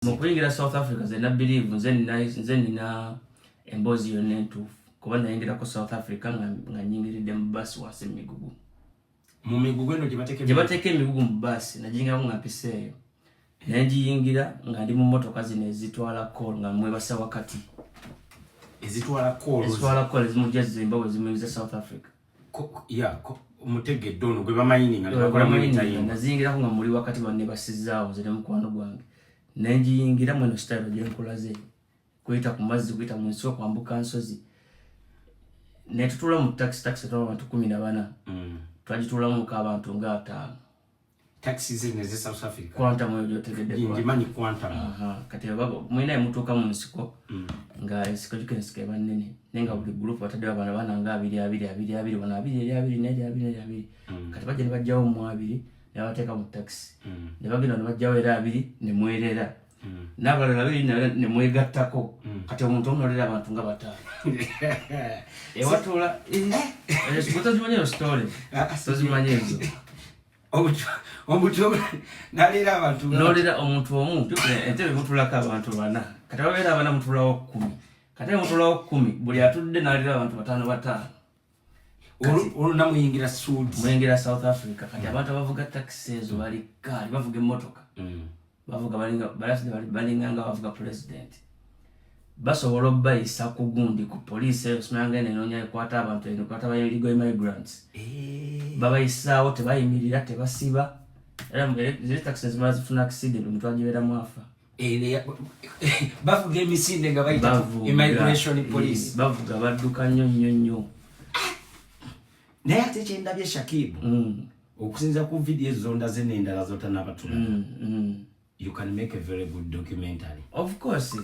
Mukuyingira South Africa zena believe nze nina embozi yonna entuufu kuba nayingira ko South Africa nga nyingiridde mu basi wase emigugu. Mu migugu eno gye bateeka emigugu mu basi nagiyingiramu nga mpiseeyo. Naye ngiyingira nga ndi mu mmotoka zino ezitwala call nga mwebasa wakati. Ezitwala call ezimujja Zimbabwe zimuyingiza South Africa. Omutege dono gwe bamayini nga bakola mu itayi. Naziyingirako nga muli wakati banne basizaawo zire mukwano gwange. Nenjiyingira mweno style gye nkulaze kuyita ku mazzi kuyita mu nsi okwambuka nsozi ne tutula mu taxi abantu 14 twagitulamu abantu nga 5 taxi zine ze South Africa kwanta mwe jotegedde kwa ndimani kwanta kati babo mwina mutuka mu nsiko nga ensiko jikenske banene nenga buli group batadde abana nga 2 wana 2 kati baje ne bajjawo mu 2 yabateka mu taxi ne bagenda ne bajjawo era 2 ne mwerera n'abalala 2 ne mwegattako kati omuntu omulera abantu nga 5 ewatula sikutazimanya story tazimanya ezo omuntu nalira abantu nolira omuntu omu entebe mutulako abantu 4 kati babeera abana mutulawo 10 kati mutulawo 10 buli atudde nalira abantu 5 oluna muyingira Sudi muyingira South Africa kati abantu abavuga taxi ezo bali kali bavuga emmotoka bavuga balinganga bavuga president basobola obbayisa ku gundi ku police osumanga enoonya ekwata abantu ekwata ba illegal immigrants babayisaawo tebayimirira tebasiba era ziri taxi zimaze zifuna accident omuntu agibeera mwafa bavuga emisinde nga bayita immigration police bavuga badduka nnyo naye ate kyendabye Shakibu okusinza ku video zonda zene endala zota n'abatulana you can make a very good documentary. Of course,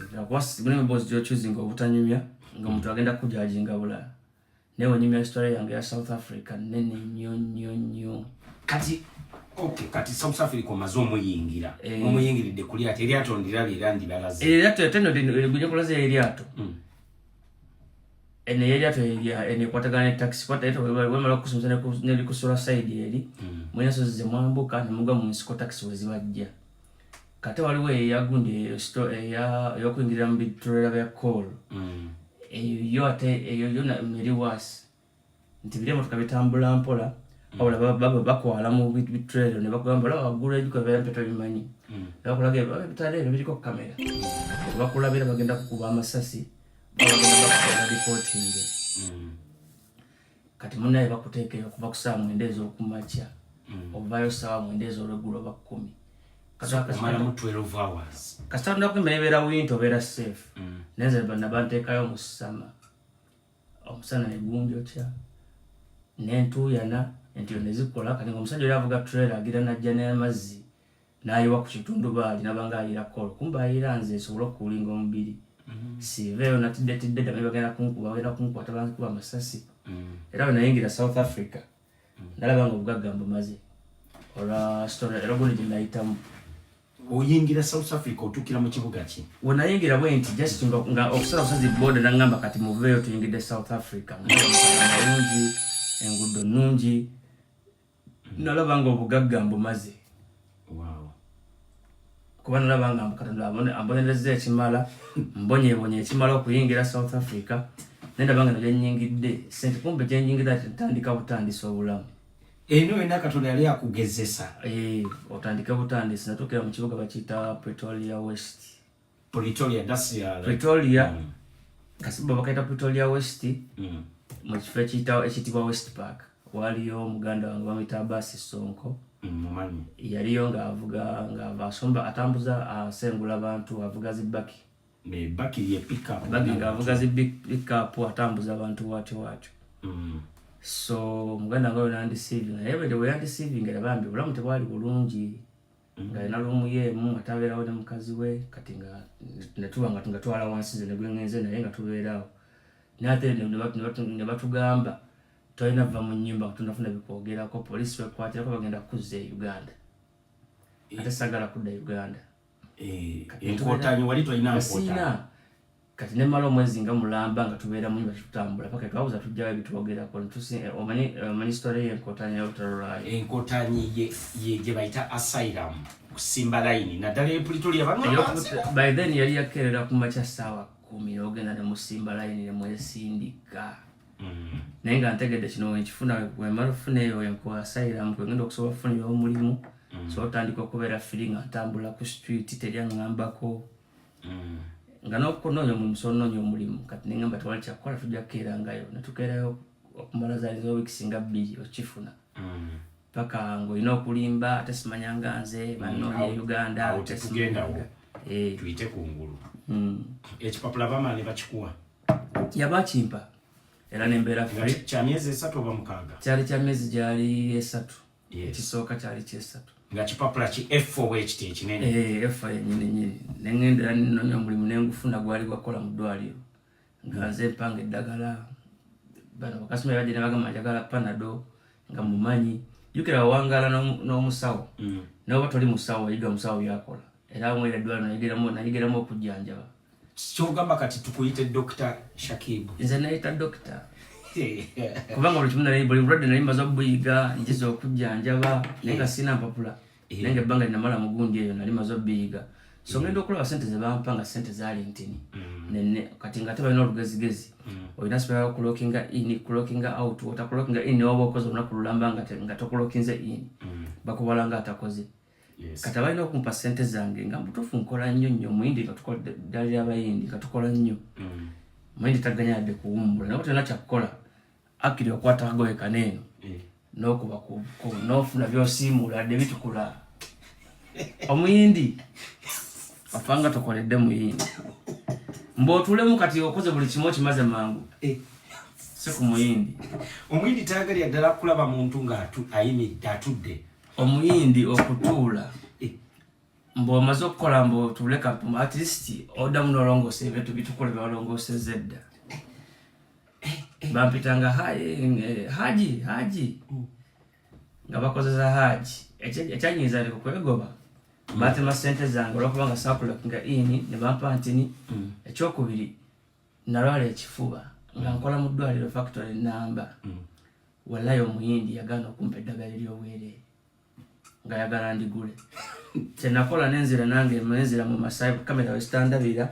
when was choosing obutanyumya nga omuntu agenda kujajinga bulala. Ne wonyumya story yange ya South Africa nene nnyo. Kati South Africa mazo omuyingira. Omuyingiridde kuli ate eryato ndirabira ndibalaze. Eryato teno gujja kulaze eryato. Ene eryato ene kwatagana taxi kwata eto wemala kusumuza ne kusula side eri. Mwena so ze mwambuka ne muga mu nsiko taxi wezibajja. Kate waliwo eyagundi eyokuyingirira mu bitrela bya call eyo yona meri was nti biri motoka bitambula mpola wabula baba bakwala mu bitrela ne bakugamba la wagula ebiko bya mpeto bimanyi bakulaga bitale biriko kamera bakulabira bagenda kukuba amasasi bagenda reporting kati munaye bakuteekera kuva kusaawa mwendezo okumakya ovayo saawa mwendezo olweggulo ba 10 Kasaka mu 12 hours. Kasanda ko mebera winto bera safe. Neze bana bantekayo musama. Omusana egumbyo kya. Nentu yana entyo nezikola kati ngomusajja yavuga trailer agira najja n'amazzi. Nayiwa ku kitundu baali nabanga ayira kolo. Kumba ayiranze esobola kulinga omubiri. Siveyo natidde da bagenda kunkwata abantu kuba masasi. Era nayingira South Africa. Ndalaba ngo bugagamba maze. Ola story erogo ni naitamu. Oyingira South Africa otukira mu kibuga ki wonayingira bwenti just nga okusala osazi border nangamba kati muveyo tuyingide South Africa nungi engudo nungi nalaba nga obugaggambo maze kuba nalaba nga mukatanda amboneleze ekimala mbonye ekimala okuyingira South Africa nendaba nga nalya nyingidde sente kumbe gyenyingira tandika butandisa obulamu eno ena Katonda yali akugezesa otandika butandisi natukira mu kibuga bakiyita Pretoria West. Pretoria kasiba bakaita Pretoria West mu kifo ekiyitibwa West Park waliyo omuganda wange bamuyita Basi Sonko yaliyo ng'avuga ng'abasomba atambuza asengula abantu avuga zibaki baki ye pick up ng'avuga zibik up atambuza abantu watyo so muganda ngayo nandi saving naye bwe yandi saving era bambi bulamu tebwali bulungi nga nalumuyemu ataberawo ne mukazi we kati nga natuba nga tungatwala wansi ze negwengenze naye nga tubeerawo nate ne batugamba toyina va mu nyumba tunafuna bikwogerako polisi wekwatira ko bagenda kuzza Uganda ate sagala kudda Uganda enkotanyi wali toyina nkota kati ne mala omwezi nga mulamba nga tubeera mu nyumba tutambula paka twabuza tujjawo ebitwogerako omanyi story y'enkotanyi y'olutalo lwayo enkotanyi ye gye bayita asylum kusimba layini naddala epulitoli by then yali yakerera ku makya ssaawa 10 ogenda ne musimba layini ne mwesindika naye nga ntegedde kino wenkifuna wemala ofuna eyo enko asylum kwegenda okusobola okufunira omulimu so otandika okubeera firi nga ntambula ku street teryaŋŋambako nga n'okunoonya omulimu sonoonya omulimu kati neŋŋamba tewali kyakukola tujja kukeerangayo netukeerayo okumala zaaliza wiiki nga 2 okifuna paka ng'olina okulimba ate simanyanga nze bannoonya Uganda tuyite kungulu ekipapula bamala ne bakikuwa yabakimpa era nembeera kya myezi 3 oba 6 kyali kya myezi gyali 3 ekisooka kyali kyesatu nga kipapula ki F4 bwekiti ekinene F4 yennyini neŋŋendera nnoonya omulimu nengufuna gwali gwakola mu ddwaliro nga nze mpanga eddagala bano bakasitoma bajja ne bagamba njagala Panado nga mumanyi jjukira wawangaala n'omusawo noba toli musawo oyiga musawo byakola era omwera eddwaliro nayigiramu okujjanjaba kyogamba kati tukuyite Dr. Shakib nze nayita dokita kubanga buli kimu buli bulwadde nali maze obuyiga njiza okujjanjaba naye nga sina mpapula naye nga ebbanga linamala mugundi eyo nali maze obuyiga so ngenda okulaba sente ze bampa nga sente zaali ntini kati nga ate balina olugezigezi olina sibala kulokinga in kulokinga out otakulokinga in oba okoze olunaku lulamba nga tokulokinze in bakubala nga atakoze kati abalina okumpa sente zange nga mutuufu nkola nnyo muyindi katukola ddala ly'abayindi katukola nnyo muyindi taganya yadde kuwumbula naye tolina kyakukola akiri okwata akagoye kaneeno n'okuba n'ofuna byosiimuula dde bitukula omuyindi afanga tokoledde muyindi mb'otulemu kati okoze buli kimu okimaze mangu si ku muyindi omuyindi tayagalya ddala kulaba muntu ng'ayimidde atudde omuyindi okutuula mb'omaze okukola mb'otuule kapu at least oddamu n'olongoosa ebintu bitukula byewalongoosezza edda bampitanga haji nga bakozesa haji ekyanyiza ali kukwegoba batema sente zange olwokubanga sakulokinga ini ne bampa ntini ekyokubiri nalwala ekifuba nga nkola mu ddwaliro factory namba wallahi omuyindi yagaana okumpa eddagala ery'obwereere nga yagala ndigule kyenakola nenzira nange nenzira mu masaayi kamera westandabira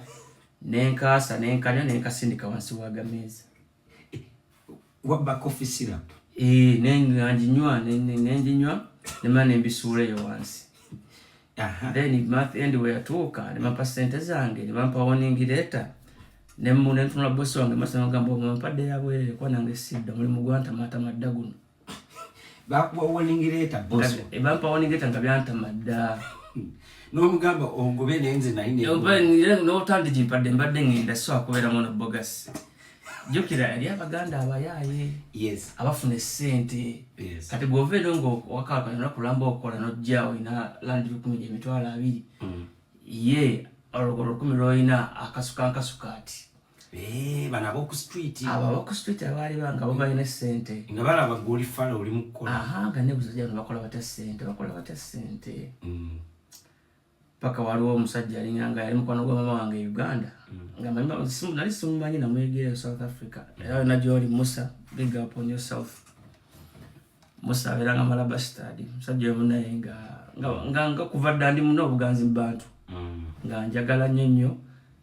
nenkaasa nenkanya nenkasindika wansi w'agameeza wabba coffee syrup nenginywa nemala nembisuula eyo wansi then month end weyatuuka nemampa sente zange nemampa warning letter nentunula bosi wange masanogamba omampadde yabwerere kuba nange sidda mulimu gwantamaatamadda guno bakuwa warning letter bosi bampa warning letter nga byantamadda n'omugamba ongobe nenze n'otandikimpadde mbadde ngenda so akubeeramu no bogasi jukira eri abaganda abayaaye abafuna essente kati gwova ero ngaowakakanyona kulamba okukola nojja olina landi 10 emitwalo 2 ye olugolo 10 lwoyina akasuka ati bano ab'oku street abaali banga bo balina essente nga balaba golifala oli mukukola nga nebuzajja no bakola batya ssente paka waliwo omusajja alinganga yali mukwano gwa mama wange Uganda nga nali simumanyi namwegere South Africa era nagyoli Musa big up on yourself Musa abeeranga Malaba Stadi musajja oyo munaye nga kuva dda ndi muno obuganzi mu bantu nga njagala nnyo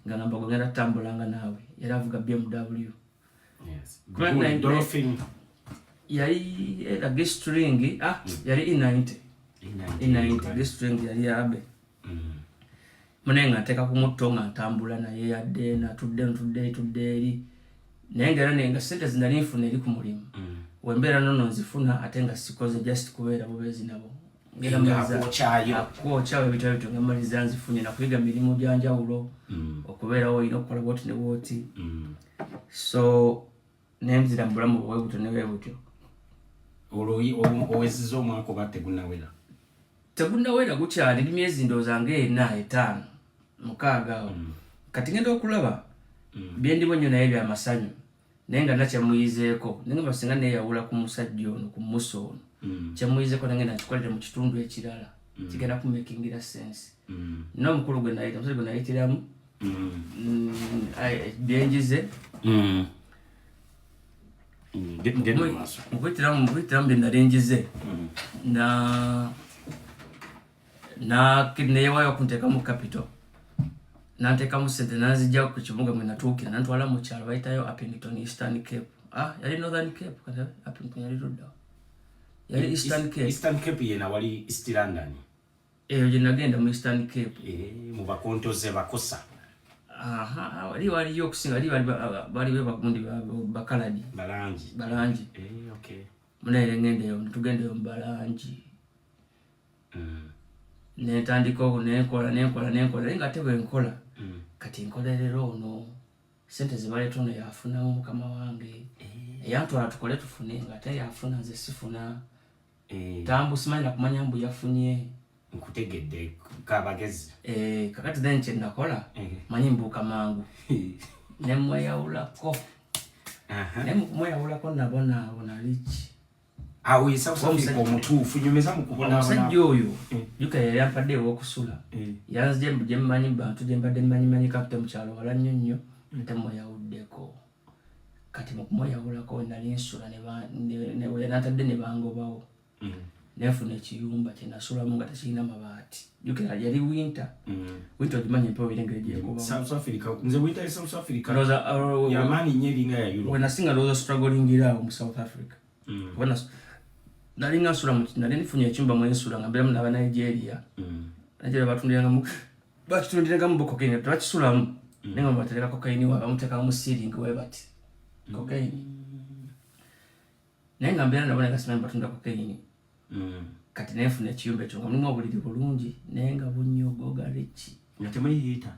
nga ngamba gwegenda tutambulanga naawe era avuga BMW yali gestring yali E90 gestring yali abe munenga nteeka ku mutto nga ntambula naye yadde natudde eri naye nga era nenga sente zinali nfuna eri ku mulimu wembeera nono nzifuna ate nga sikoze just kubeera bubeezi nabo akwokyawo ebitabo bityo nga maliza nzifunye nakuyiga mirimu gyanjawulo okubeerawo olina okukola bwoti ne bwoti so nenzira mu bulamu bwe butyo ne bwe butyo owezizza omwaka oba tegunnawera gukyali myezi ndowooza nga 4 5 6 kati ngenda okulaba byendimu nnyo naye byamasanyu naye nga nakyemuyizeeko naye nga basinga neyawula ku musajja ono ku musa ono kyemuyizeeko nange nakikolere mu kitundu ekirala kigenda kumakingira sense n'omukulu gwe nayita omusajja gwe nayitiramu byenjize mubitiramu byenalenjize neyewayo okunteeka mu capital nanteekamu sente nanzijja ku kibuga mwe natuukira nantwala mu kyalo bayitayo Appington Eastern Cape. Yali Northern Cape kati Appington yali ludda yali Eastern Cape yena wali East London eyo gye nagenda mu Eastern Cape mu bakontoze bakosa waliyo okusinga baliwo bagundi bakaladi balangi okay munaire ngendeyo tugendeyo mu balangi netandika nenkola naye nga ate bwenkola kati nkolerera ono sente zibaleeta ono yafunamu mukama wange eyantwala tukole tufune nga ate yafuna nze sifuna tambu simanyi nakumanya mbu yafunye nkutegedde kabagezi kakati then kye nakola manyi mbuuka mangu nemweyawulako nemweyawulako nabonaabona liki awo South Africa omutuufu nyumeza mu kubona omusajja oyo yuka yali ampadde ew'okusula yanze gye mmanyi bantu gye mbadde mmanyi kapite mu kyalo wala nnyo nnyo nte mweyawuddeko kati mu kumweyawulako nali nsula nantadde ne bangobawo nefuna ekiyumba kye nasulamu nga tekirina mabaati yuka yali winter ogimanyi empewo erengere gyekuba South Africa nze winter South Africa yamaanyi nnyo eringa ya Europe wenasinga lowooza strugglingireawo mu South Africa nali nga nsula nali nifunye ekyumba mwensula nga mbeeramu n'aba Nigeria Nigeria bakitundirengamu kokaini tebakisulamu naye nga batereka kokaini wa bamuteekamu sealing we bati kokaini naye nga mbeera nabo naye nga simanyi batunda kokaini kati nefuna ekiyumba ekyo nga mulimu obuliri bulungi naye nga bunnyogoga leki nga temuyiyita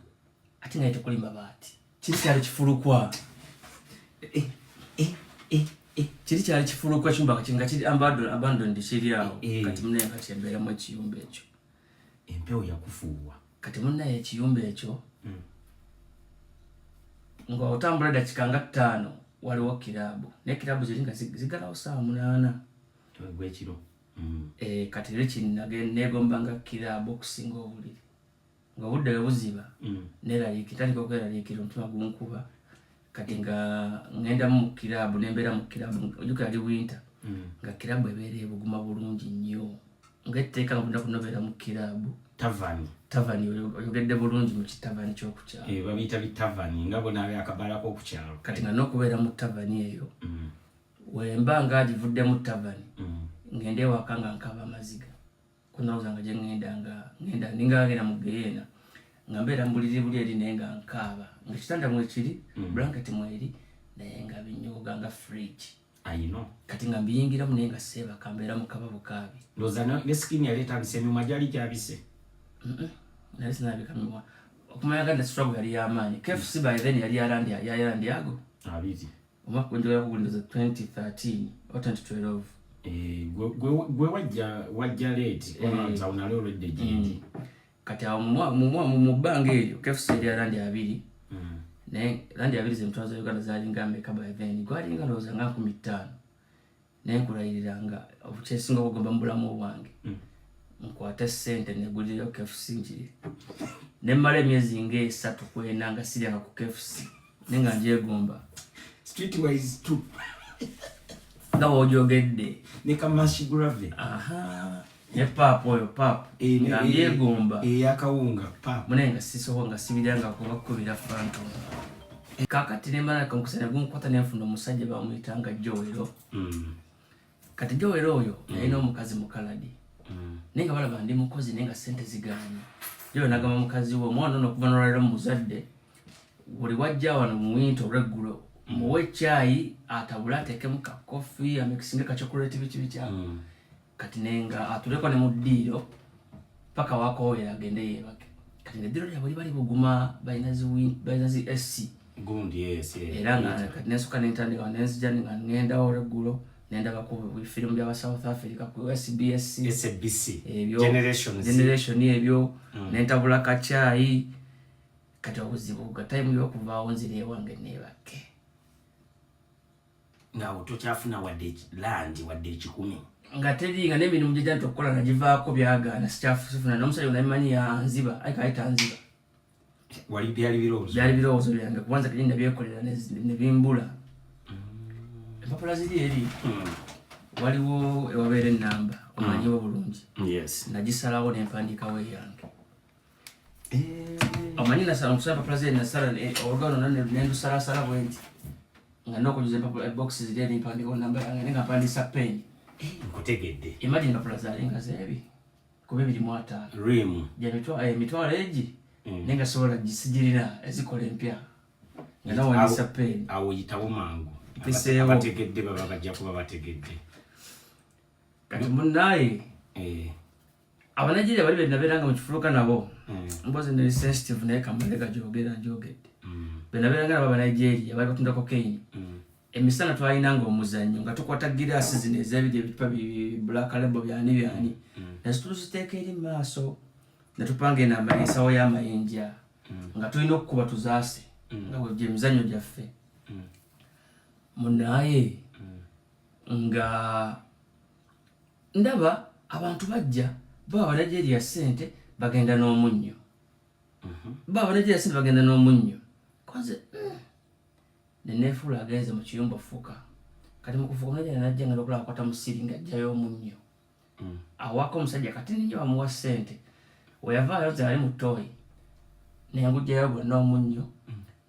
ate nga tekuli mabaati kiri kyali kifulukwa kiri kyali kifulukwa ekyumba nga kiri abandoned kiri awo kati munaye nga kyembeeramu ekiyumba ekyo empewo yakufuuwa kati munaye ekiyumba ekyo nga otambula dakika nga 5 waliwo kirabu naye kirabu ziri nga zigalawo saawa 8 gwekiro kati era kinegomba nga kirabu okusinga obuliri nga obudde bwe buziba neraliikitandika okweraliikira omutima gunkuba kati nga ngenda mu kirabu nembeera mu kirabu ojuka yali winter nga kirabu ebeera ebuguma bulungi nnyo ngaetteeka nga bunda kunobeera mu kirabu tavani oyogedde bulungi mu kitavani ky'okukyalo babiyita bitavani nga bonabe akabala k'okukyalo kati nga n'okubeera mu tavani eyo wemba nga agivudde mu tavani ngende ewaka nga nkaba amaziga kunawuza nga gye ngenda ningagenda mu geyeena nga mbeera mbuliri buli eri naye nga nkaaba nga kitanda mwekiri blanket mweri naye nga binyoga nga fridge kati nga mbiyingiramu naye nga seebaka mbeera mu kababu kaabi ndowooza ne skin yali etandise emimwa gyali gyabise nali sinabika mimwa okumanya ganda struggle yali y'amaanyi KFC by then yali yalandi ago omwaka gwenjogera kugulindoza 2013 or 2012 gwe wajja late kwanza unali olwedde jinji kati awo mu bbanga eryo KFC yali yalandi 2 naye landi 2 z'emitwalo za Uganda zalinga ameka by then gwalinga ndowooza nga 15 naye nkulayirira obukyesinga okugomba mu bulamu bwange nkwata sente negulirayo KFC njiri nemmala emyezi nga 3 kwena nga siryanga ku KFC naye nga ngyegomba streetwise too nga woojogedde ne kamashigurave ne paapu oyo paapu nga mbyegomba eyakawunga paapu munaye nga sisobola nga sibiryanga kuba kubira Phantom kakati nemmala kankusanya gunkwata nenfuna omusajja bamuyitanga Joero kati Joero oyo yalina omukazi mukaladi naye nga balaba ndi mukozi naye nga sente zigaanye Joero nagamba mukazi we omwana ono okuva nolwaliro mu muzadde buli wajja wano mu winto olweggulo muwe chai atabula atekemu kakofi amekisinga kachokolate bikyako kati nenga atuleko ne muddiiro paka wako agende yebake kati neddiiro lyabwe bali buguma bayinazi SC gundi yes era nga kati nesuka nentandika nenzijani nga ngenda olweggulo nenda bako film bya South Africa ku SBC generation ebyo nentabula kachai kati obuzibu ga time yokuvaawo nzire ewange nebake nga tokyafuna wadde land wadde ekikumi nga teringa n'emirimu gye janti okukola nagivaako byagaana sikyafuna n'omusajja nabimanyi yanziba ayika ayita nziba wali byali birowoozo byange kubanza kali nabyekolera ne bimbula empapula ziri eri waliwo ewabeera ennamba omanyiwo bulungi nagisalawo nempandiikawo eyange omanyi nasala okusala empapula ziri nasala olugano nendusalasala bwenti nga nokujuza eboxi ziri eri mpandiikawo namba yange nenga mpandisa peni nkutegedde imagine empapula zalinga zeebi kuba 25 emitwalo egi nenga sobola gisigirira ezikola empya nga nawandisa peni awo yitawo mangu bategedde baba bajja kuba bategedde kati munnaye abanigeria bali benabeeranga mu kifuruka nabo mbozi ndi sensitive naye kamalega njogedde benabeeranga nabo abanigeria bali batunda cocaine emisana twalinanga omuzannyo nga tukwata girasi zino ez'ebiri ebipipa black label byani nezituziteeka eri maaso netupanga ensawo y'amayinja nga tulina okukuba tuzaase nga bwegye emizannyo gyaffe munaye nga ndaba abantu bajja baba banigeria sente bagenda n'omunnyo kwanze nenefuula agenze mu kiyumba fuka kati mukufuka omunaja najja nga lokulaba akwata musiri nga ajjayo omunnyo awaka omusajja kati ninyo bamuwa sente weyavaayo nze ali mutoyi nengujjayo bwonna omunnyo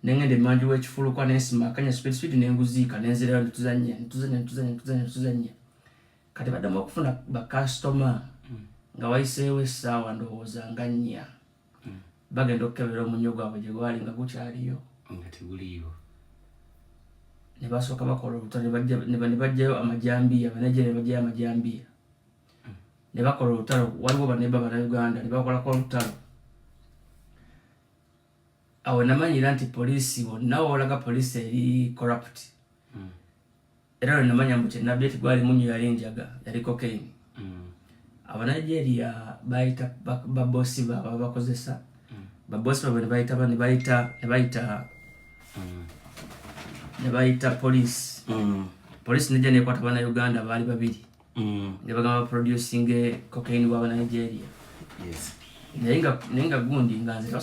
nengenda emanju w'ekifulukwa nensimakanya speed nenguziika nenzirayo netuzanya kati baddamu okufuna bakasitoma nga wayiseewo essaawa ndowooza nga 4 bagenda okukebera omunnyo gwabwe gye gwali nga gukyaliyo nga teguliyo ne basooka bakola olutalo ne bajjayo amajambiya banajeera ne bajjayo amajambiya ne bakola olutalo waliwo baneba bannayuganda ne bakolako olutalo awo namanyira nti poliisi bonna woolaga poliisi eri corrupt era lwe namanya mbu kyenabye tigwali munnyo yali njaga yali cocaine abanigeria bayita babosi baabwe ababakozesa babosi baabwe ne bayita poliisi poliisi nejja nekwata bannayuganda baali 2 ne bagamba producing cocaine bw'abanigeria naye nga gundi nga nze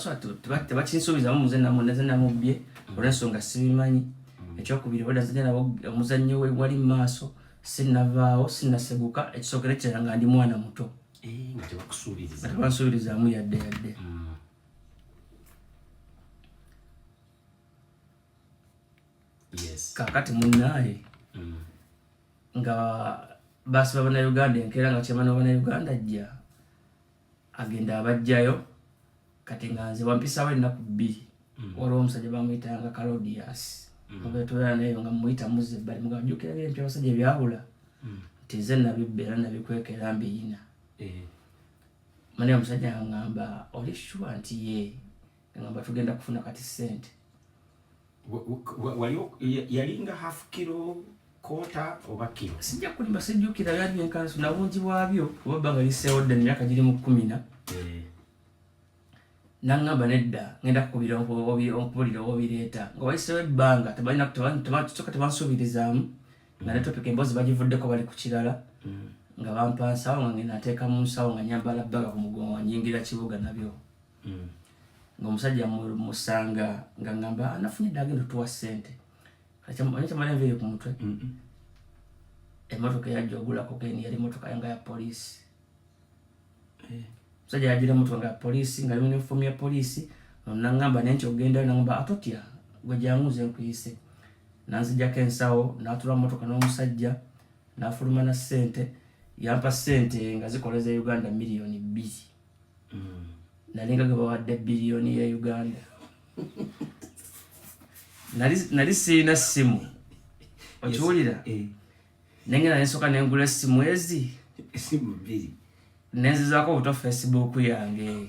tebakinsuubizamu muze namubbye olw'ensonga sibimanyi ekyokubiri bwedda nze nabo omuzannyo we wali mu maaso sinnavaawo sinnaseguka ekisookera ekirala nga ndi mwana muto nga tebansuubirizaamu yadde kakati munnaaye nga basiba bannayuganda enkeera nga kyemana bannayuganda ajja agenda abajjayo kati nga nze wampisaawo ennaku 2 waliwo omusajja bamuyitanga Kalodias mubetolera naye nga muyita muzze ebbali mugajjukira byempya abasajja ebyabula nti nze nabibba era nabikweka era mbiyina manaye omusajja aŋŋamba oli sure nti ye aŋŋamba tugenda kufuna kati sente yalinga half kilo kota oba kilo sijja kulimba sijjukira byali byenkanso nabungi bwabyo oba bbanga liseewo dda emyaka giri mu 10 naŋŋamba nedda ngenda kukubira okubulira obireeta nga wayiseewo ebbanga tebansuubirizaamu nga ne topic emboozi bagivuddeko bali ku kirala nga bampa nsawo nga ngenda nteeka mu nsawo nga nyambala bbaga ku mugongo nga nyingira kibuga nabyo ng'omusajja musanga nga ŋŋamba anafunye dda agenda otuwa ssente kyamala enviiri ku mutwe emmotoka eyajja ogula cocaine yali mmotoka yanga ya poliisi omusajja yagira mmotoka nga ya poliisi nga alimu uniform ya poliisi naŋŋamba naye nti ogendayo naŋŋamba atotya gwe janguze nkuyise nanzijjako ensawo n'atula mmotoka n'omusajja n'afuluma na ssente yampa ssente nga zikola za Uganda miliyoni 2 nalinga ge bawadde biliyoni ya Uganda nali siina ssimu okiwulira nengenda nensooka nengula essimu essimu 2 nenzizaako obuto Facebook yange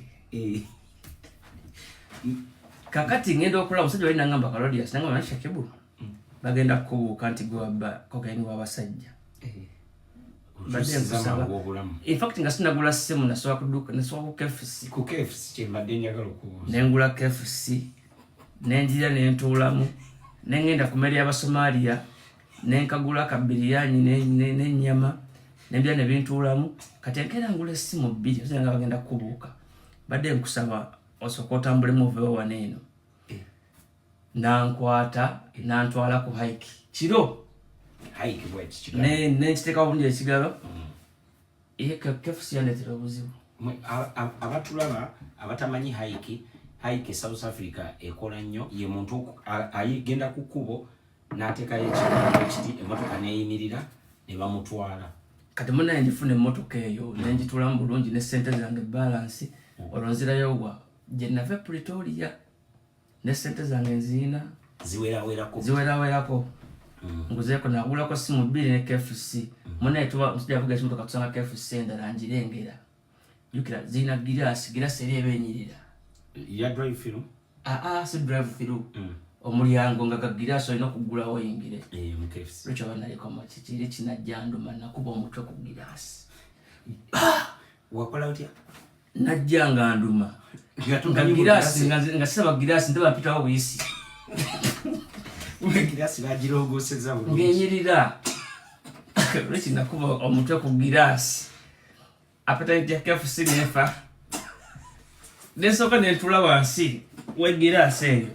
kakati ngenda okulaba omusajja wali naŋŋamba Kalodias naŋŋamba nti Shakibu bagenda kubuuka nti gwewabba kokaini w'abasajja badde nkusaba infact nga sinagula ssimu nasobola kuduka nasobola ku KFC kyembadde njagala okubuuza nengula KFC nenjira nentuulamu nengenda ku mmere y'Abasomaliya nenkagula akabiriyaani n'ennyama nebya ne bintuulamu kati enkeera ngula essimu 2 nga bagenda kubuuka badde nkusaba osooka otambulemu oveewo wano eno nankwata nantwala ku hike kiro nekiteeka bulungi ekigalo KFC yandeetera obuzibu. Abatulaba abatamanyi hike South Africa ekola nnyo ye muntu ayigenda ku kkubo n'ateekayo ekigambo ekiti emmotoka neeyimirira ne bamutwala. Kati munaye ndifuna emmotoka eyo nenjitulamu bulungi ne ssente zange balance olwo nzirayo wa gye nava Pretoria ne ssente zange nziina ziwerawerako nguzeeko nagulako simu 2 ne KFC munaye nsijja kuvuga ekimotoka tusanga KFC endala njirengera jukira ziina girasi eri ebenyirira ya drive through si drive through omulyango nga gagirasi olina okugulawo oyingire lwekyo banalikoma kikiri kinajjanduma nakuba omutwe ku girasi wakola otya najja nga nduma nga girasi nga sisaba girasi ndabapitawo buyisi girasi bagirongoseza bulungi ngenyirira lwekyo nakuba omutwe ku girasi apeta KFC nefa nesooka netula wansi wegirasi eyo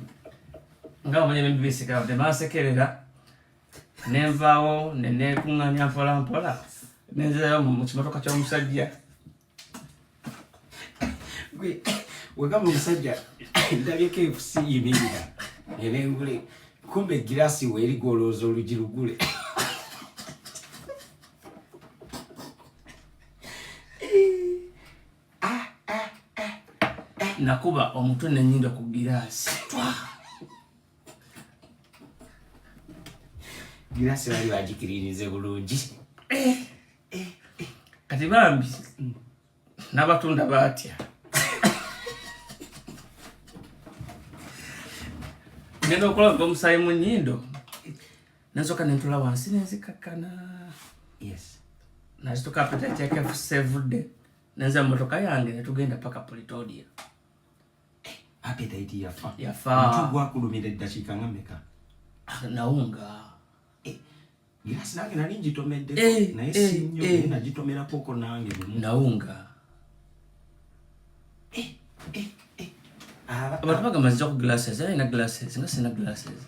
nga omanye mbibisika tebansekerera nenvaawo nenekuŋŋanya mpola mpola nenzirayo mu kimotoka ky'omusajja wegamba omusajja ndabye KFC yimirira nenengule kumbe girasi weerigolooza olugi lugule nakuba omutwe nenyindo ku girasi girasi bali bagikiririze bulungi kati bambi n'abatunda batya ngenda okulaba omusaayi mu nnyindo nensooka nentula wansi nenzikakkana nazituka appetite ya KFC evudde nenza mmotoka yange netugenda paka Pretoria. Appetite yafa mtu gwakulumira eddakiika nga meka nawunga girasi nange nali ngitomedde naye si nnyo naye nagitomerako nange nawunga abantu bagamba nzija ku glasses alina glasses nga sina glasses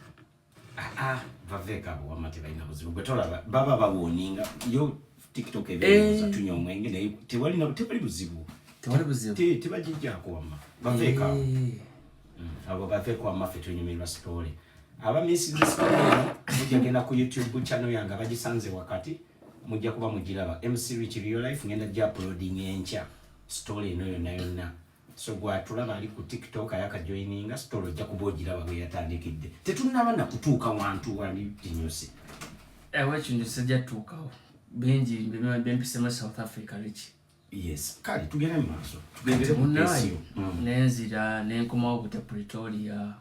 baveeka abo wamma tebalina buzibu gwe tolaba baba bawoninga yo TikTok ebeebuuza tunywa omwenge naye tewali buzibu tebagijjaako wamma baveeka abo baveeko wamma ffe tunyumirwa story abamisizi story mujja genda ku YouTube channel yange abagisanze wakati mujja kuba mugiraba MC Rich Real Life ngenda gya uploading enkya story eno yonna so gwatulaba ali ku TikTok ayakajoininga story ojja kuba ogiraba bwe yatandikidde tetunnaba nakutuuka wantu wali kinyusi ekyo sijja tuukawo bingi bempisemu South Africa Rich kale tugende mu maaso tugendere mu kesi nenzira nenkomawo bute Pretoria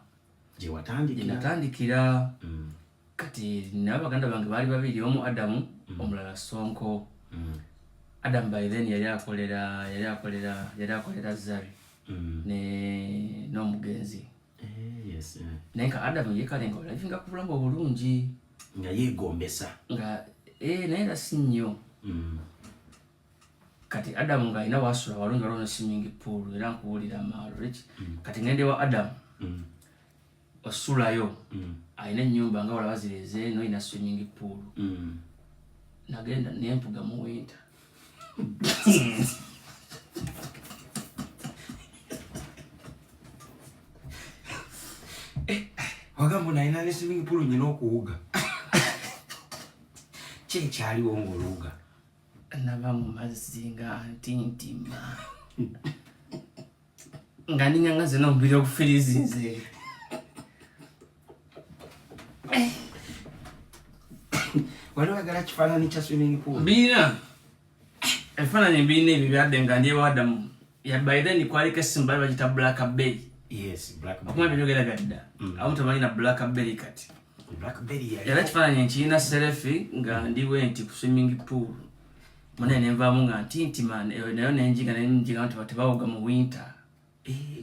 gye watandikira kati n'abaganda bange baali babiri omu Adamu omulala Sonko Adam by then yali akolera Zari n'omugenzi naye nka Adamu yekalenga olavinga ku bulamu obulungi nga yeegombesa nga naye era si nnyo kati Adamu nga alina wasula walungi waliwo ne swimming pool era nkuwulira amaalo kati ngende wa Adamu osulayo alina ennyumba nga wala bazireze noyina swimming pool nagenda nempuga mu winter wagamba nalina ne swimming pool nyina okuwuga kyekyaliwo ng'oluwuga naba mu mazzi nga ntintima nga ninyanga zena omubiri ogufirizinze wali wagala kifaananyi kya swimming pool biina ebifaananyi biina ebyo byadde nga ndyewo Adamu by then kwaliko essimu bali bagita Blackberry okumanya byogera byadda awo tebalina Blackberry kati era kifaananyi nkirina selfie nga ndiwe nti ku swimming pool munaye nenvaamu nga ntintima nayo nenjiga nti tebawoga mu winter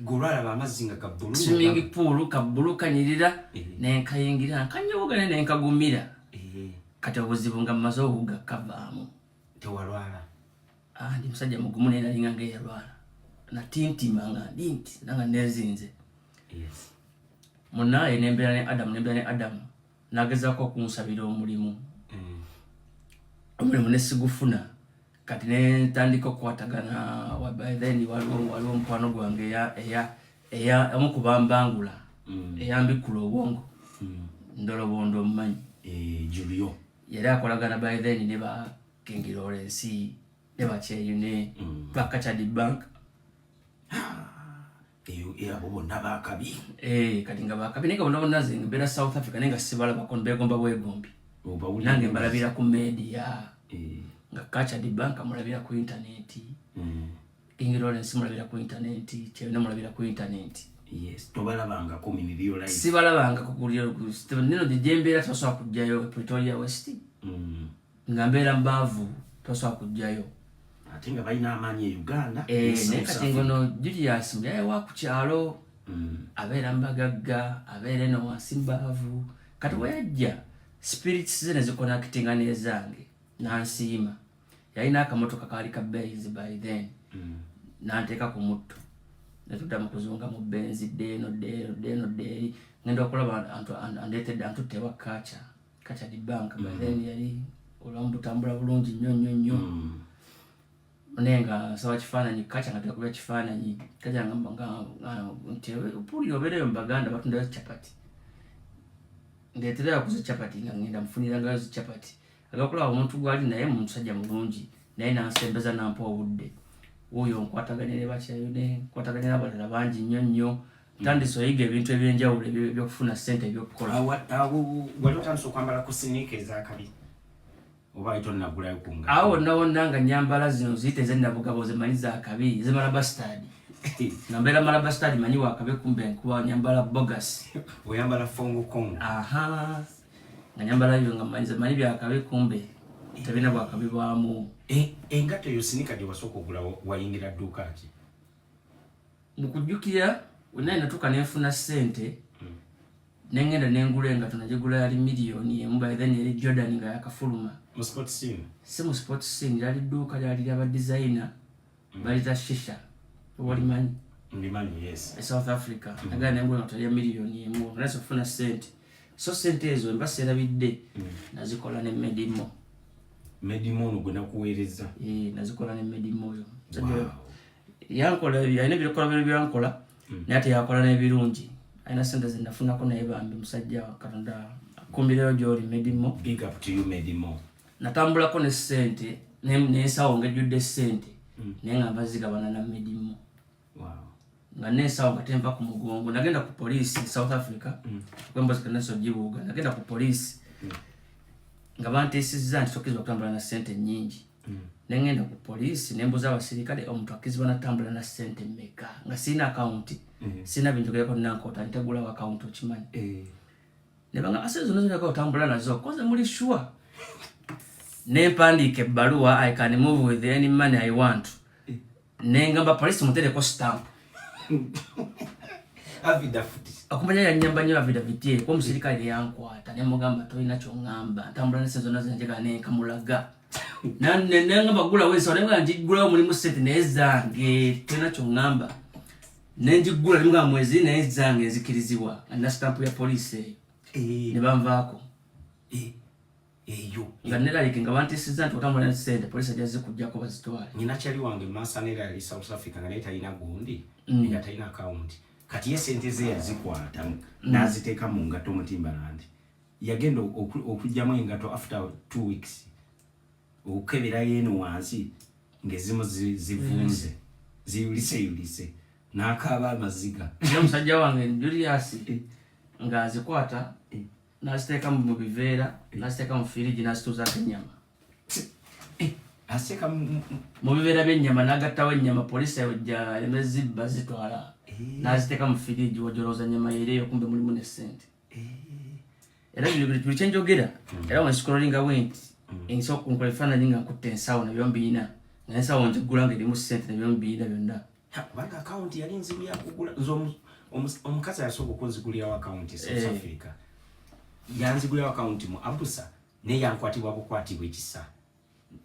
golwalaba amazzi nga gabbulu swimming pool kabbulu kanyirira nenkayingira nkanyowoga naye nenkagumira kati obuzibu nga mumaze obuga kavaamu tewalwala ndi musajja mugumu naye nalinga ng'eyalwala na tinti manga dinti nanga nezinze. Yes. Muna enembera ne Adam nagezako kumusabira omulimu. Omulimu nesigufuna kati ne tandika kwatagana by then waliwo mpano gwange eya amukubambangula eyambikula obwongo ndolobondo mmanyi Julio yali akolagana by then ne ba King Lawrence ne ba Cheyune ba Kachadi Bank abo bonna bakabi kati nga bakabi nenga bonna zinga bera South Africa nenga sibala bakon begomba bwegombi nange mbalabira ku media nga Kachadi Bank mulabira ku internet King Lawrence mulabira ku internet Cheyune mulabira ku internet. Yes, tobalabanga ko mimibio live. Sibalabanga kukulira ku nino dijembera toso akujjayo Pretoria West. Ngambera mbavu toso akujjayo. Atinga balina amanyi e Uganda. Nekati ngono Julius myaye wa kukyalo. Abera mbagagga, abera no wasimbavu. Kati wajja spirits zene ziconnectinga nezange. Nansima. Yalina akamotoka kali ka base by then. Nanteka ku mutto. Netuddamu kuzunga mu benzi deno ngenda okulaba antu tewa Kachadi Bank by then yali olwambutambula bulungi nnyo nenga sawa kifaananyi Kacha nga tekubya kifaananyi Kacha nga ntewe upuli obereyo mbaganda batunda chapati ndeetera kuzi chapati nga ngenda mfunira ngazo chapati agakulaba omuntu gwali naye mu musajja mulungi naye nansembeza nampa obudde uyo nkwataganire Bachayune kwataganira abalala bangi nnyo tandise oyiga ebintu ebyenjawulo ebyokufuna ssente ebyokukola wali otandise okwambala ku sinike ezakabi oba ito nagulayo kunga awo nawonna nyambala zino ziyite ezennabugabo zemanyi zakabi zimala bastard nambera mala bastard manyi wakabe kumbe nkuba nyambala bogus oyambala fongo kongo nga nyambala byo nga manyi byakabe kumbe tebina bwakabe bwamu engato yo sinika gye wasooka ogula wayingira dduuka ki mukujjukira wena natuuka nenfuna ssente nengenda nengula engato nagigula yali miliyoni emu by then yali Jordan nga yakafuluma mu sport scene si mu sport scene yali dduuka lyali lyaba designer balita shisha walimanyi ndimanyi yes South Africa nagala nengula engato ya miliyoni emu nalese okufuna ssente so ssente ezo mba serabidde nazikola ne Medimo ono gwe nakuweereza nazikola ne Medimo oyo yankola alina ebyokola byankola naye ate yakola n'ebirungi alina ssente ze nafunako naye bambi musajja wa Katonda akumbireyo gy'oli Medimo. Big up to you Medimo. Natambulako ne ssente n'ensawo ng'ejjudde ssente naye nga mbazigabana na Medimo. Nga n'ensawo nga tenva ku mugongo nagenda ku poliisi South Africa kwembozi keneso Jibuga nagenda ku poliisi nga banteesizza nti tokkizibwa kutambula na ssente nnyingi nengenda ku poliisi nembuza abasirikale omuntu akizibwa natambula na ssente mmeka nga sirina akawunti sirina bintu gereko nankota ntegulawo akawunti okimanyi nebanga ase zonna zonako otambula nazo koze muli sure nempandiika ebbaluwa I can move with any money I want nengamba poliisi mutereko stamp akumanya yanyamba nnyo avidaviti ko omusirikale yankwata nemugamba tolina kyongamba ntambula n'esse zonna zenjagala nenkamulaga nengamba gula wesa olenga njigulawo mulimu ssente naye zange tolina kyongamba nenjigula nemugamba mwezi naye zange ezikirizibwa na stamp ya poliisi eyo ne banvaako eyo nga neralike nga banteesizza nti otambula n'essente poliisi ajja zikujjako bazitwale. Nyina kyali wange Masanera yali South Africa nga naye talina gundi nga talina akawunti kati ye ssente ze yazikwata n'aziteeka mu ngato Mutimbaland yagenda okujjamu engato after 2 weeks okukebera yeeno wansi ng'ezimu zivunze ziyulise n'akaaba amaziga ye musajja wange Julius ng'azikwata n'aziteeka mu biveera n'aziteeka mu firiji n'azituuzaako ennyama aseka mu biveera by'ennyama n'agattawo ennyama poliisi yajja emezibba zitwala n'aziteeka mu firiji wajolooza nnyama yereyo kumbe mulimu ne ssente era buli kyenjogera era wensikololinga bwenti ensobola okunkola ebifaananyi nga nkutte ensawo nabyo mbiina nga ensawo njigula ng'erimu ssente nabyo mbiina byonna kubanga akawunti yali nzibu yakugula omukazi yasooka okunzigulirawo akawunti South Africa yanzigulirawo akawunti mu Abusa naye yankwatibwa bukwatibwa ekisa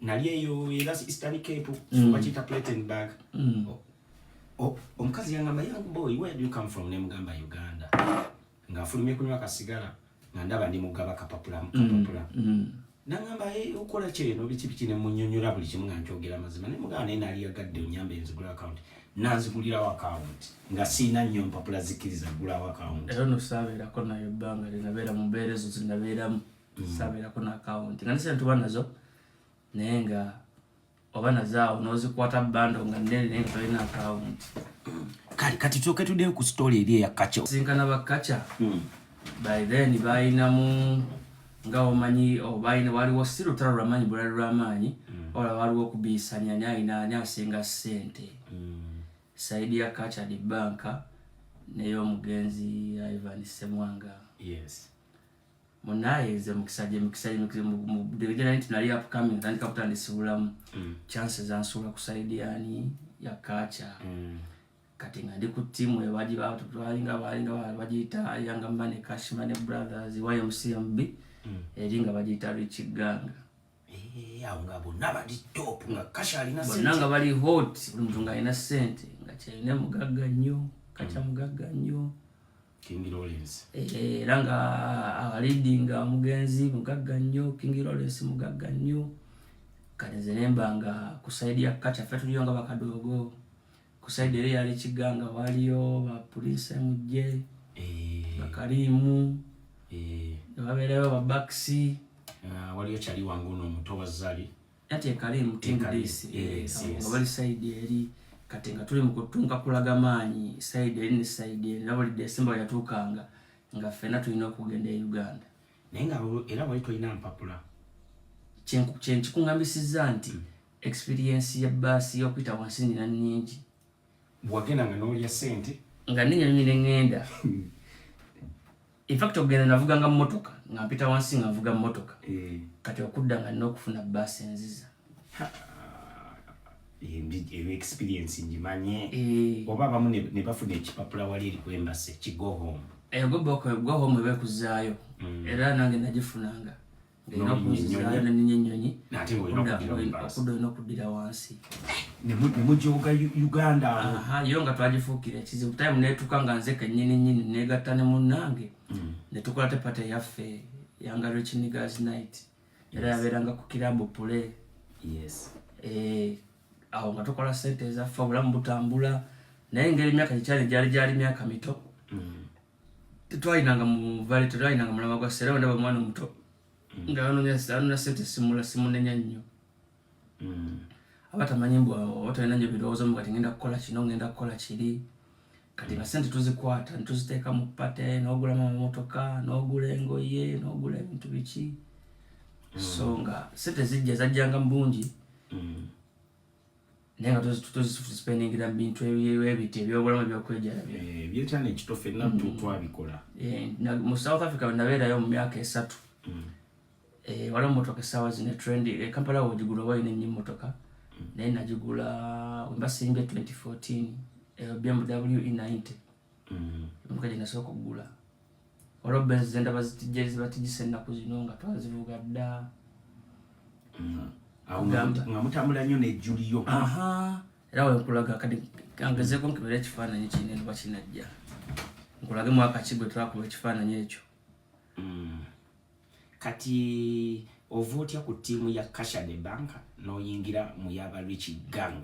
nali eyo era Eastern Cape bakiyita Plettenberg omukazi yangamba young boy where do you come from nemugamba Uganda ngafulumye kunywa kasigala ngandaba ndi mugaba kapapula nangamba ukola kyeno biki ne munyonyola buli kimu nkyogera mazima nemugamba nali yagadde onyambe enzigula account nanzigulira account nga sina nnyo mpapula zikiriza gula account era no sabera ko nayo banga linabera mu mberezo zinabera sabera ko na account ngandise ntubana zo nenga obana zao nozikwata bando nga nenga toyina account kati tuke tude ku story eri ya kacho sinkana bakacha by then bayina mu nga omanyi obayina waliwo siru taramanyi bularamanyi ola waliwo kubisanya nyina asinga sente saidi ya kacha di banka neyo mugenzi Ivan Semwanga yes munayize mukisaje mu delegation nali upcoming kandi kaputandisibulamu chances ansula kusaidia ani ya kacha kati nga ndi ku timu ebaji abantu twalinga bajita Young Money Cash Money Brothers YMCMB eringa bajita Rich Gang aunga bonna bali top nga Cash alina sente bonna nga bali hot buli muntu nga alina sente nga kyalina mugagga nnyo kacha mugagga nnyo King Lawrence ranga leading mugenzi mugagga nnyo King Lawrence mugagga nnyo kaneze nembanga kusaidia kacha fetu yonga bakadogo kusaidia ile yali Kiganga waliyo ba police muje bakarimu babelewa babaxi waliyo chali wangu no mutoba zali ate karimu tingdisi ngabali side eri katenga tuli mukutunga kulaga manyi side eri ni side nabo li December yatukanga nga fena tulina okugenda Uganda nenga era bali toyina mpapula chenku kungambisiza nti experience ya basi yopita wansini na nyingi bwagenda nga nolya sente nga nyine ngenda in fact ogenda navuga nga motoka ngampita wansi nga mvuga motoka kati okudda nga nokufuna basi enziza experience njimanye oba bamu ne bafuna ekipapula wali eri kwembase kigo home go home bekuzaayo era nange nagifunanga nyonyi nate ngoyina okudira wansi nemujoga Uganda yo nga twagifukira ekizibu time netuka nga nze kenyini negatta ne munnange netukola tepate yaffe yanga Rich Niggas Night era yaberanga ku kilabu pule awo nga tukola sente ezaffe obulamu butambula naye ngeri emyaka gyali myaka mito tetwayinanga mu vale tetwayinanga mulama gwa sera wenda bamwana omuto nga anona sente simunenya nnyo abatamanyi mbwa otalina nnyo birowoozo mu kati ngenda kukola kino ngenda kukola kiri kati nga sente tuzikwata ntuziteeka mu pate n'ogulamu amamotoka n'ogula engoye n'ogula ebintu biki so nga sente zajjanga mu bungi naye nga tuzispendingira mu bintu ebiti ebyobulamu ebyokwejala byetyana ekitofe fenna twabikola mu South Africa nabeerayo mu myaka 3 waliwo motoka essaawa zino trendi Kampala wogigula oba olina ennyo motoka naye nagigula wembasimbye 2014 BMW E90 emotoka gye nasooka okugula waliwo Benz zendaba batijisa ennaku zino nga twazivuga dda nga mutambula nnyo nejjuliyo era wenkulaga kati kangezeeko nkebera ekifaananyi kino enduba kinajja nkulage mwaka ki gwe twakuba ekifaananyi ekyo kati ova otya ku ttiimu ya Kasha the Bank n'oyingira mu yaba Rich Gang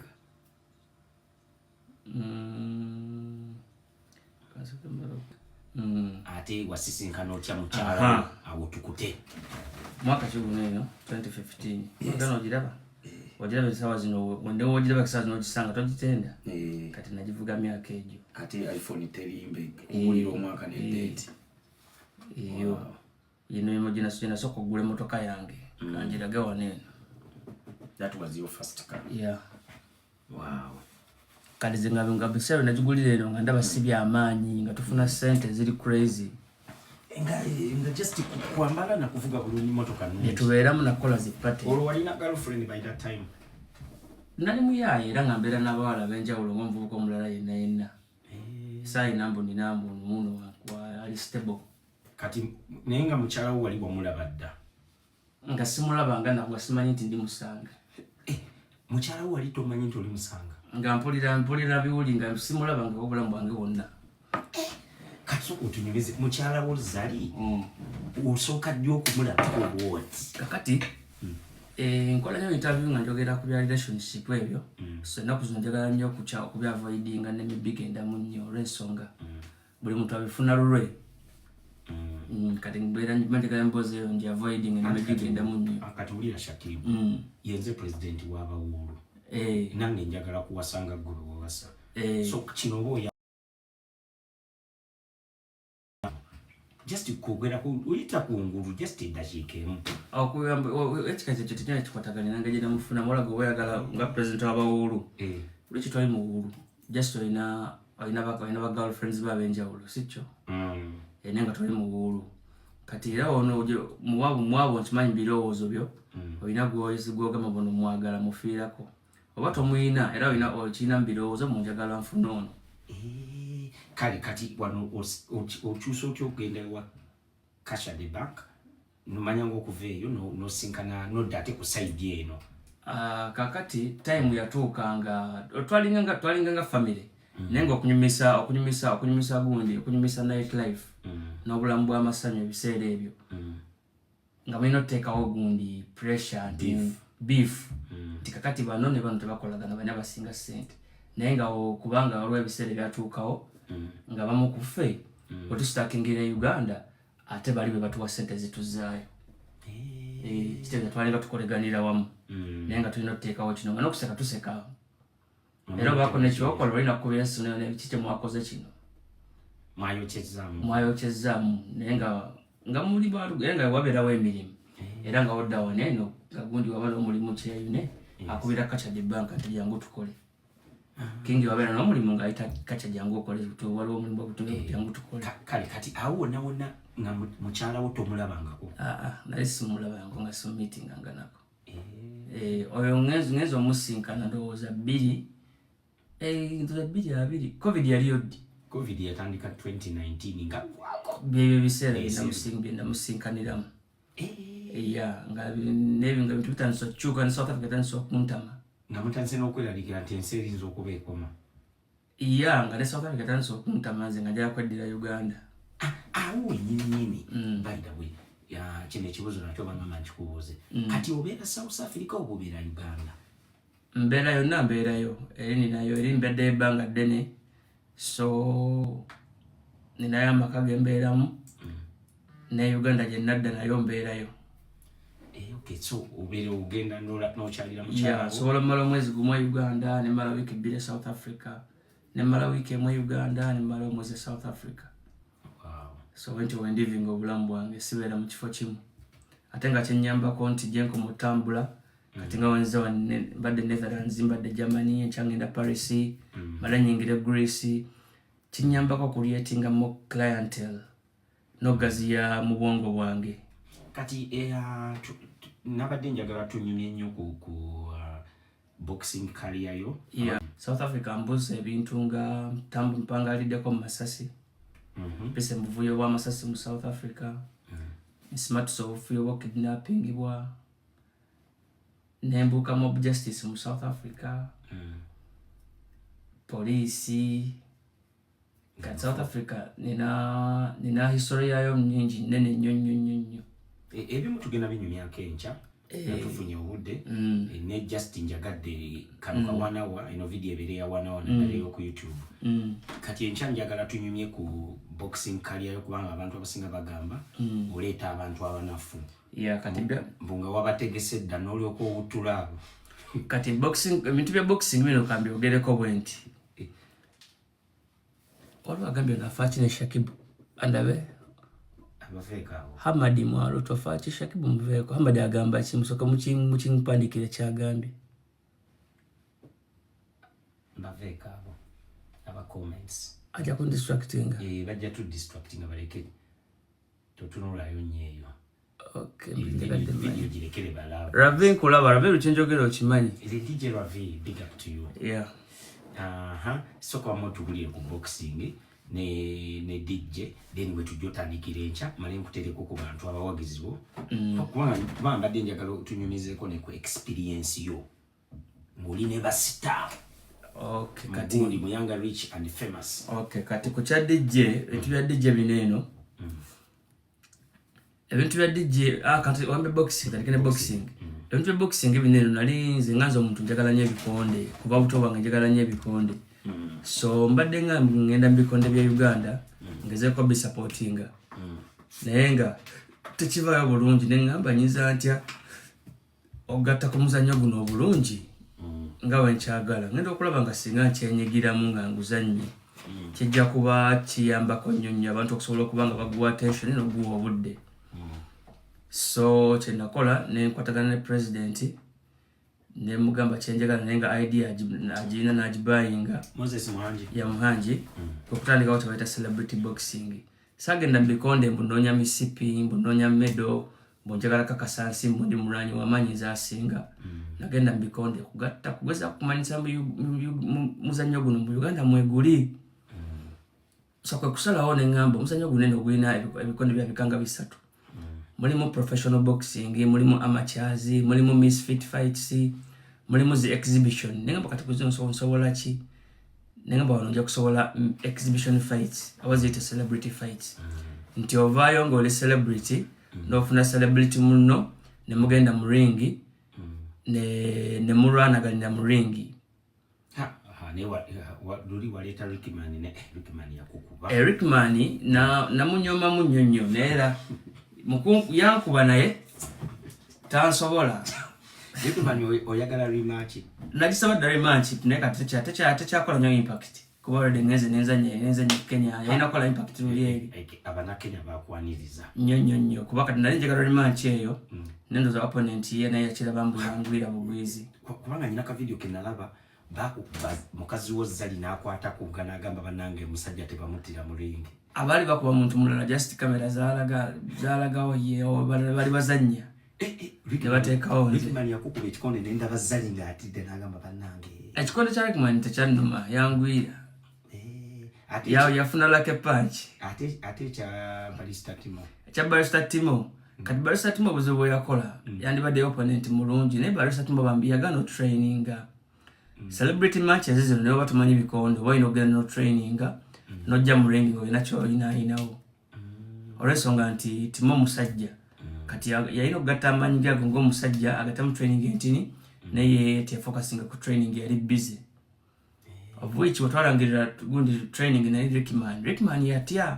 ate wasisinkana otya mukyala awo tukute mwaka kiguno eno 2015 ogana ogiraba ogiraba essaawa zino wendewo ogiraba essaawa zino ogisanga togitenda kati nagivuga myaka egyo ate iPhone terimbe omuliro omwaka ne date iyo yino emojina nasooka okugula emmotoka yange kanjirage waneeno that was your first car wow kati zinga biseero nagigulira eno nga ndaba si byamaanyi nga tufuna sente ziri crazy nga just kwambala na kuvuga bulungi motoka nungi netubeeramu nakola zipate olwo walina girlfriend by that time nali muyaye era nga mbeera n'abawala benjawulo ng'omuvubuka omulala yenna saayina mbu ninambu muno ali stable kati naye nga mukyala wo wali wamulaba dda nga simulabanga nagwa simanyi nti ndi musanga mukyala wo wali tomanyi nti oli musanga nga mpulira biwuli nga simulabanga obulamu bwange bwonna. Katso otunyumize mukyala wo Zali osooka ddi okumulabako obwoti kakati nkola nnyo interview nga njogera ku bya relationship ebyo so ennaku zino njagala nnyo okubya avoidinga nemibigendamu nnyo olw'ensonga buli muntu abifuna lulwe kati njagala mboozi eyo ndi avoiding nemibigendamu nnyo. Kati wulira Shakibu yenze president w'abawuulu nange njagala kuwasanga gwe wawasa so kino oba just kwogera uyita kungulu just eddakiika emu ekikazi ekyo tekyali kikwataganya nange gye namufuna mulaga oba oyagala nga president w'abawuulu buli kitwali mu wuulu just olina ba girlfriends b'abenjawulo si kyo naye nga twali mu wuulu kati era ono mwabo nkimanyi birowoozo byo olina gwogamba bono mwagala mufiirako oba tomuyina era olina okirina mu birowoozo munjagala nfuna ono. Kale kati wano okyusa otya okugenda wa Kasha the Bank nomanya ng'okuva eyo nosinkana nodda ate ku side eno. Kakati time yatuuka nga twalinga nga family naye nga okunyumisa gundi okunyumisa night life n'obulamu bw'amasanyu ebiseera ebyo nga mulina oteekawo gundi pressure beef nti kakati bano ne bano tebakolagana balina basinga ssente naye nga kubanga olwo ebiseera byatuukawo nga bamu ku ffe otusitakingira Uganda ate bali be batuwa ssente zituzaayo kitegeeza twalinga tukoleganira wamu naye nga tulina okuteekawo kino nga n'okuseka tuseka era obaako nekyokola olina kukuba ensino kiki kyemwakoze kino mwayokyezaamu naye nga muli era nga wabeerawo emirimu era nga wodda wano eno nga gundi waba n'omulimu kyeyune akubira Kasha the Bank ati jangu tukole kingi wabeera n'omulimu ng'ayita Kasha jangu okole waliwo omulimu gwakutumira jangu tukole. Kale kati awo wonna nga mukyala wo tomulabangako? Naye simulabangako nga simumiitinganga nako. Oyo ngenzi omusinkana ndowooza 2020 COVID yaliyo ddi? COVID yatandika 2019 nga byebyo biseera byenamusinkaniramu nga nebyo nga bintu bitandise okukyuka ne South Africa etandise okuntama nga mutandise n'okweraliikira nti ensi erinza okuba ekoma nga ne South Africa etandise okuntama nze nga njala kweddira Uganda. Awo wennyini by the way kino ekibuzo nakyo bangamba nkikubuuze kati obeera South Africa oba obeera Uganda? Mbeera yonna mbeerayo ninayo eri mbadde ebbanga ddene so ninayo amaka ge mbeeramu ne Uganda gye nadda nayo mbeerayo. So obeera ogenda n'okyalira mukyala wo? Sobola mmala omwezi gumu Uganda ne mmala wiiki 2 South Africa ne mmala wiiki emu Uganda ne mmala omwezi South Africa. So when living obulamu bwange sibeera mu kifo kimu ate nga kyennyambako nti gye nko mutambula kati nga wanziza mbadde Netherlands mbadde Germany nkyangenda Paris mala nyingira Greece kinnyambako kulietinga mo clientele n'ogaziya mu bwongo bwange. Kati nabadde njagala tunyumye nnyo ku boxing career yo. South Africa mbuze ebintu nga mpangaliddeko mu masasi pese muvuyo bwa masasi mu South Africa smart software bwa kidnapping bwa nembuka mob justice mu South Africa polisi ka South Africa nina history yayo nyingi nene nnyo ebimu tugenda binyumyako enkya natufunye obudde ne Justin njagadde kano kawanawa eno video ebeere ya wanawa naddaleyo ku YouTube kati enkya njagala tunyumye ku boxing career yo kubanga abantu abasinga bagamba oleeta abantu abanafu kati mbunga wabategese dda n'olyoka obutula abo kati boxing ebintu bya boxing bino kambi ogereko bwenti waliwo agambye nafaki ne Shakibu andabe Hamadi mwalo tofaki Shakibu mveeko Hamadi agamba kimusoka mukimpandikire kyagambye mbaveka abo aba comments aja ku distractinga bajja tu distractinga baleke totunulayo nyeyo. Okay, video jirekere balaba Ravi kulaba Ravi luchenjogero okimanyi ile DJ Ravi big up to you. So kwa moto kuliye ku boxing ne DJ then we tujotandikira encha mali nkutereko ku bantu abawagizibo kubanga mbadde njagala tunyumizeko ne ku experience yo nguli ne ba star Okay, kati Mugundi Muyanga rich and famous. Okay, kati ku kya DJ, ebintu bya DJ bineno. Ebintu bya DJ kati wambe boxing, kati kene boxing. Ebintu bya boxing bineno nali nze nganza omuntu njagala nnyo ebikonde, kuba buto bwange njagala nnyo ebikonde. So mbadde ngenda mu bikonde bya Uganda, ngezeeko bisupportinga. Naye nga tekivaayo bulungi ne ngamba nyinza ntya ogatta ku muzannyo guno obulungi nga wenkyagala. Ngenda okulaba nga singa nkyenyigiramu nga nguzannye kijja kuba kiyambako nnyo nnyo abantu okusobola okuba nga baguwa attention n'oguwa obudde. So kyenakola ne nkwatagana ne president ne mugamba kyenjagala naye nga idea agirina n'agibayinga Moses Muhanji ya Muhanji okutandikawo kye bayita celebrity boxing. Sagenda mbikonde mbunoonya misipi, mbunoonya medo, mbunjagala kakasansi, mbundi mulanyi wamanyi zasinga. Nagenda mbikonde kugatta kugeza kumanyisa muzannyo guno mu Uganda mweguli. So kwe kusalawo ne ngamba muzannyo guno eno gwina ebikonde bya bikanga bisatu. Mulimu professional boxing, mulimu amateurs, mulimu misfit fights, mulimu zi exhibition. Nengamba kati kuzo nsobola ki? Nengamba wanonja kusobola exhibition fights, awaziyita celebrity fights. Nti ovaayo ng'oli celebrity, n'ofuna celebrity muno, ne mugenda mu ringi, ne mulwanaganira mu ringi. Luli waleta Rickman ya kukuba. Rickman na munyoma munyonyo neera mukunku yankuba naye tansobola. Rickman oyagala rematch. Nagisaba dda rematch naye kati tekyakola nnyo impact. Kuba already nenzanye Kenya yalina kola impact luli eri. Abana Kenya bakwaniriza. Nnyo kuba kati nali njagala rematch eyo nendoza opponent ye naye yakiraba mbuyangwira bugwizi. Kubanga nyina ka video kenalaba bakuba mukazi wo Zali n'akwata ku ganagamba banange musajja tebamutira mu ringi. Abali bakuba muntu mulala just camera zalagawo ye bali bazanya. Nebateekawo nze. Rickman yakukuba ekikonde nenda bazali ng'atidde n'agamba banange. Ekikonde kya Rickman tekyannuma yangwira. Yafuna lake punch. Ate kya Barista Timo. Kya Barista Timo. Kati Barista Timo buzibu yakola. Yandibadde opponent mulungi naye Barista Timo bambiyaga no traininga. Celebrity matches zino nibo batumanyi bikonde wayina ogenda no traininga nojja mu ringi olina kyolinaayinawo. Olw'ensonga nti Timo musajja. Kati yalina okugatta amaanyi gago ng'omusajja agatta mu training entini naye teyafocusinga ku training yali busy. Of which watwalangirira gundi training na Rickman yatya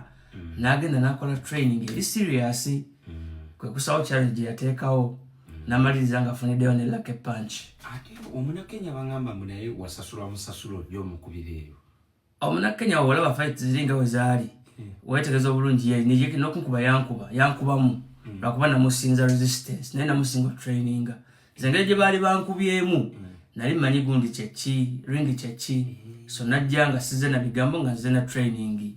n'agenda n'akola training eri serious kwe kusawo challenge yateekawo n'amaliriza nga afuniddeyo ne lake punch. Ate Omunakenya bangamba munaye wasasulwa musasulo by'omukubira eyo. Omunakenya olaba fights ziringa we zaali weetegereza obulungi ye nije n'okunkuba yankubamu lwakuba namusinza resistance naye namusinga traininga. Zengeri gye baali bankubyemu nali manyi gundi kyeki ringi kyeki so najja nga size na bigambo nga nze na training.